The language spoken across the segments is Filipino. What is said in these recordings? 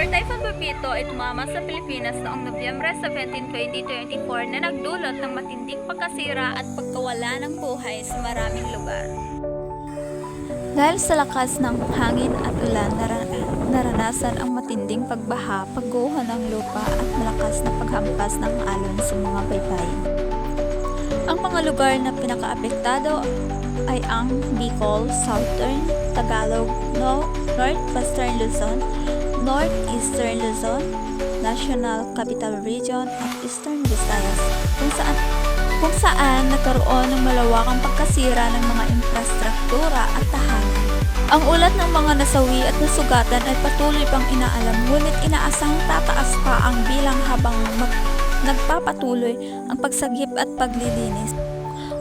Super Typhoon Pepito ay tumama sa Pilipinas noong Nobyembre 17, 2024 na nagdulot ng matinding pagkasira at pagkawala ng buhay sa maraming lugar. Dahil sa lakas ng hangin at ulan, naranasan ang matinding pagbaha, pagguho ng lupa at malakas na paghampas ng alon sa mga baybayin. Ang mga lugar na pinakaapektado ay ang Bicol, Southern Tagalog, Northwestern Luzon, Northeastern Luzon, National Capital Region at Eastern Visayas, kung saan nagkaroon ng malawakang pagkasira ng mga infrastruktura at tahanan. Ang ulat ng mga nasawi at nasugatan ay patuloy pang inaalam, ngunit inaasahang tataas pa ang bilang habang nagpapatuloy ang pagsagip at paglilinis.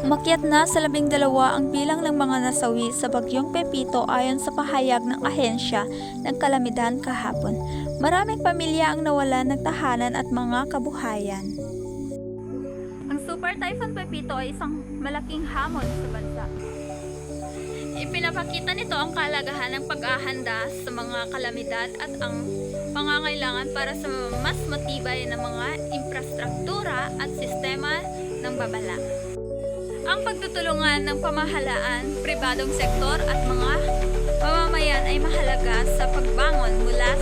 Umakyat na sa 12 ang bilang ng mga nasawi sa bagyong Pepito ayon sa pahayag ng ahensya ng kalamidad kahapon. Maraming pamilya ang nawalan ng tahanan at mga kabuhayan. Ang Super Typhoon Pepito ay isang malaking hamon sa bansa. Ipinapakita nito ang kahalagahan ng pag-ahanda sa mga kalamidad at ang pangangailangan para sa mas matibay na mga infrastruktura at sistema ng babala. Ang pagtutulungan ng pamahalaan, pribadong sektor at mga mamamayan ay mahalaga sa pagbangon mula